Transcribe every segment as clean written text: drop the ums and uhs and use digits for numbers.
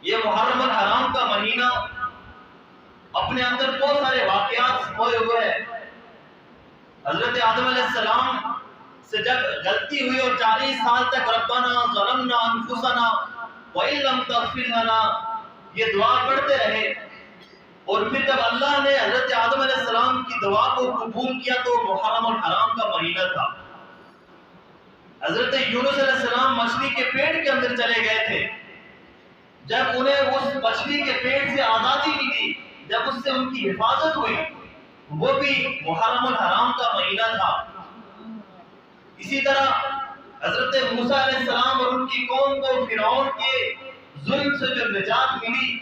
یہ محرم الحرام کا مہینہ اپنے اندر بہت سارے واقعات سموئے ہوئے ہیں۔ حضرت آدم علیہ السلام سے جب غلطی ہوئی اور 40 سال تک ربنا ظلمنا انفسنا وَإِن لَّمْ تَغْفِرْ لَنَا یہ دعا پڑھتے رہے، اور پھر جب اللہ نے حضرت آدم علیہ السلام کی دعا کو قبول کیا تو محرم الحرام کا مہینہ تھا۔ حضرت یونس علیہ السلام مچھلی کے پیٹ کے اندر چلے گئے تھے، جب انہیں اس مچھلی کے پیٹ سے آزادی ملی، جب اس سے ان کی حفاظت ہوئی، وہ بھی محرم الحرام کا مہینہ تھا۔ اسی طرح حضرت موسیٰ علیہ السلام اور ان کی قوم کو فرعون کے ظلم سے جو نجات ملی،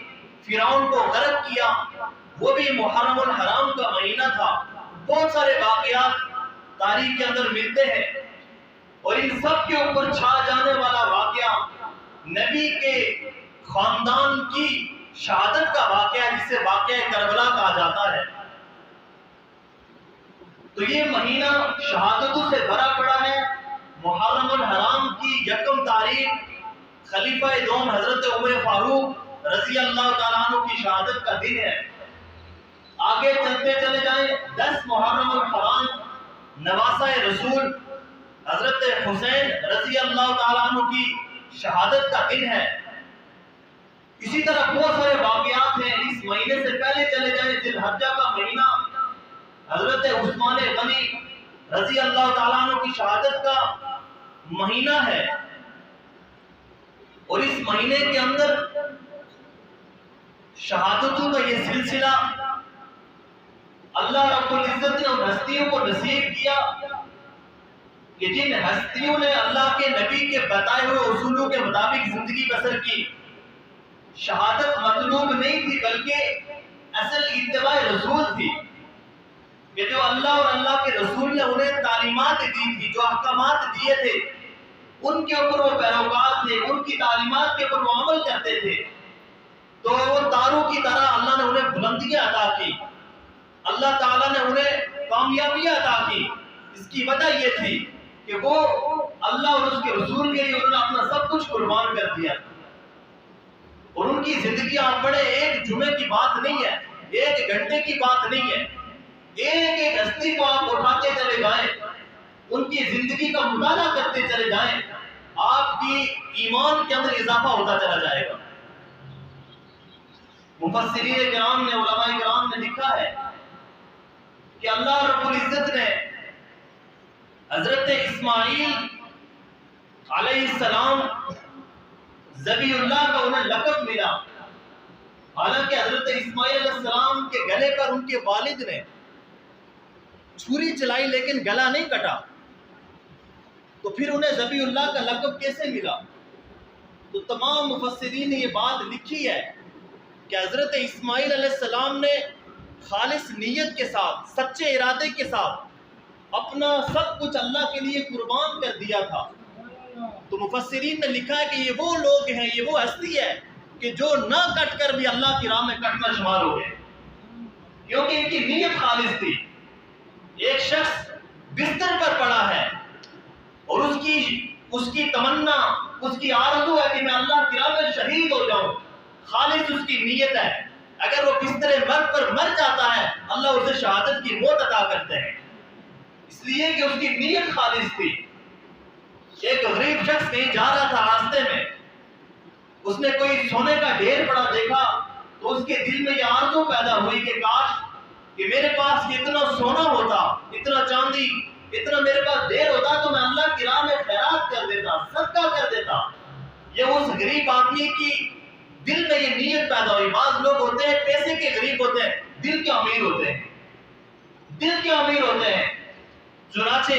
فرعون کو غرق کیا، وہ بھی محرم الحرام کا مہینہ تھا۔ بہت سارے واقعات تاریخ کے اندر ملتے ہیں، اور ان سب کے اوپر چھا جانے والا واقعہ نبی کے خاندان کی شہادت کا واقعہ، جسے واقعہ کربلا کہا جاتا ہے۔ تو یہ مہینہ شہادتوں سے بھرا پڑا ہے۔ محرم الحرام کی 1 تاریخ خلیفہ دوم حضرت عمر فاروق رضی اللہ تعالیٰ عنہ کی شہادت کا دن ہے۔ آگے چلتے چلے جائیں، 10 محرم الحرام نواسہ رسول حضرت حسین رضی اللہ تعالیٰ عنہ کی شہادت کا دن ہے۔ اسی طرح بہت سارے واقعات ہیں۔ اس مہینے سے پہلے چلے جائیں، ذی الحجہ کا مہینہ حضرت عثمان غنی رضی اللہ تعالیٰ عنہ کی شہادت کا مہینہ ہے، اور اس مہینے کے اندر شہادتوں کا یہ سلسلہ اللہ رب العزت نے ان ہستیوں کو نصیب کیا کہ جن ہستیوں نے اللہ کے نبی کے بتائے ہوئے اصولوں کے مطابق زندگی بسر کی۔ شہادت مطلوب نہیں تھی، بلکہ اصل اتباع رسول تھی، کہ جو اللہ اور اللہ کے رسول نے انہیں تعلیمات دی تھی، جو احکامات دیے تھے، ان کے اوپر وہ پیروکار تھے، ان کی تعلیمات کے اوپر وہ عمل کرتے تھے، تو وہ تاروں کی طرح اللہ نے انہیں بلندیاں عطا کی، اللہ تعالیٰ نے انہیں کامیابیاں عطا کی۔ اس کی وجہ یہ تھی کہ وہ اللہ اور اس کے رسول کے لیے انہوں نے اپنا سب کچھ قربان کر دیا، اور ان کی زندگی آپ پڑھے، ایک جمعے کی بات نہیں ہے، ایک گھنٹے کی بات نہیں ہے، ایک ایک ہستی کو آپ اٹھاتے چلے جائیں، ان کی زندگی کا مطالعہ کرتے چلے جائیں، آپ کی ایمان کے اندر اضافہ ہوتا چلا جائے گا۔ مفسرین کرام نے، علماء کرام نے لکھا ہے کہ اللہ رب العزت نے حضرت اسماعیل علیہ السلام ذبیح اللہ کا انہیں لقب ملا، حالانکہ حضرت اسماعیل علیہ السلام کے گلے پر ان کے والد نے چھری چلائی لیکن گلا نہیں کٹا، تو پھر انہیں ذبیح اللہ کا لقب کیسے ملا؟ تو تمام مفسرین نے یہ بات لکھی ہے کہ حضرت اسماعیل علیہ السلام نے خالص نیت کے ساتھ، سچے ارادے کے ساتھ اپنا سب کچھ اللہ کے لیے قربان کر دیا تھا۔ تو مفسرین نے لکھا ہے کہ یہ وہ لوگ ہیں، یہ وہ ہستی ہے کہ جو نہ کٹ کر بھی اللہ کی راہ میں کٹنا شمار ہو گئے، کیونکہ ان کی نیت خالص تھی۔ ایک شخص بستر پر پڑا ہے اور اس کی تمنا، اس کی آرزو ہے کہ میں اللہ کی راہ میں شہید ہو جاؤں، خالص اس کی نیت ہے۔ اگر وہ بستر مرگ پر مر جاتا ہے، اللہ اسے شہادت کی موت عطا کرتے ہیں، اس لیے کہ اس کی نیت خالص تھی۔ ایک غریب شخص کہیں جا رہا تھا، راستے میں اس نے کوئی سونے کا ڈھیر پڑا دیکھا، تو اس کے دل میں یہ آرزو پیدا ہوئی کہ کاش کہ میرے پاس اتنا سونا ہوتا، اتنا چاندی، اتنا میرے پاس ڈھیر ہوتا تو میں اللہ کی راہ میں خیرات کر دیتا، صدقہ کر دیتا۔ یہ اس غریب آدمی کی دل میں یہ نیت پیدا ہوئی۔ بعض لوگ ہوتے ہیں پیسے کے غریب ہوتے ہیں، دل کے امیر ہوتے ہیں، دل کے امیر ہوتے ہیں۔ چنانچہ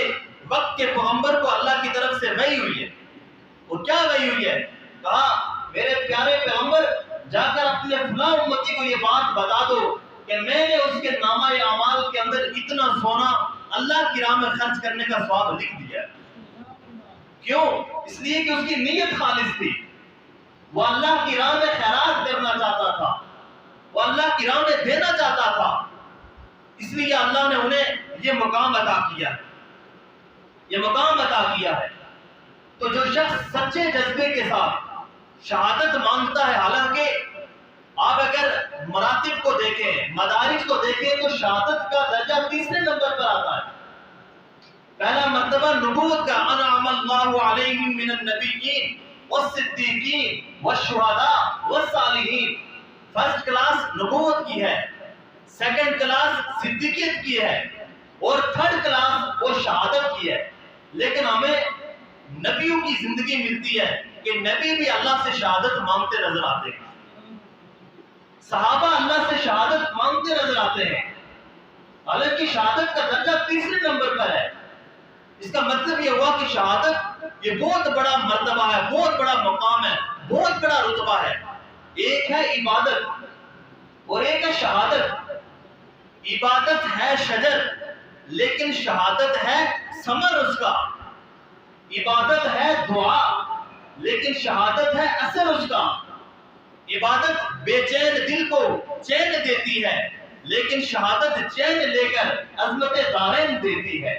وقت کے پیغمبر کو اللہ کی طرف سے وحی ہوئی ہے، اور کیا وحی ہوئی ہے؟ کہا میرے پیارے پیغمبر جا کر اپنے فلاں امتی کو یہ بات بتا دو کہ میں نے اس کے نامہ اعمال کے اندر اتنا سونا اللہ کی راہ میں خرچ کرنے کا ثواب لکھ دیا ہے۔ کیوں؟ اس لیے کہ اس کی نیت خالص تھی، وہ اللہ کی راہ میں خیرات کرنا چاہتا تھا، وہ اللہ کی راہ میں دینا چاہتا تھا، اس لیے اللہ نے انہیں یہ مقام عطا کیا ہے، یہ مقام عطا کیا ہے۔ تو جو شخص سچے جذبے کے ساتھ شہادت مانگتا ہے. حالانکہ آپ اگر مراتب کو دیکھیں، مدارج کو دیکھیں تو شہادت کا درجہ تیسرے نمبر پر آتا ہے. پہلا مرتبہ نبوت کا، انعم اللہ علیہم من النبیین والصدیقین والشہداء والصالحین. فرسٹ کلاس نبوت کی ہے، سیکنڈ کلاس صدیقیت کی ہے، اور تھرڈ کلاس وہ شہادت کی ہے. لیکن ہمیں نبیوں کی زندگی ملتی ہے کہ نبی بھی اللہ سے شہادت مانگتے نظر آتے ہیں. صحابہ اللہ سے شہادت مانگتے نظر آتے ہیں، حالانکہ شہادت کا درجہ تیسرے نمبر پر ہے. اس کا مطلب یہ ہوا کہ شہادت یہ بہت بڑا مرتبہ ہے، بہت بڑا مقام ہے، بہت بڑا رتبہ ہے. ایک ہے عبادت اور ایک ہے شہادت. عبادت ہے شجر، لیکن شہادت ہے ثمر اس کا. عبادت ہے دعا، لیکن شہادت ہے اثر اس کا. عبادت بے چین دل کو چین دیتی ہے، لیکن شہادت چین لے کر عظمت دارین دیتی ہے.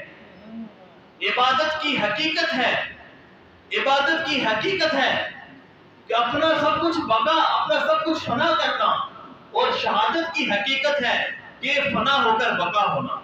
عبادت کی حقیقت ہے، عبادت کی حقیقت ہے کہ اپنا سب کچھ بقا، اپنا سب کچھ فنا کرنا، اور شہادت کی حقیقت ہے کہ فنا ہو کر بقا ہونا.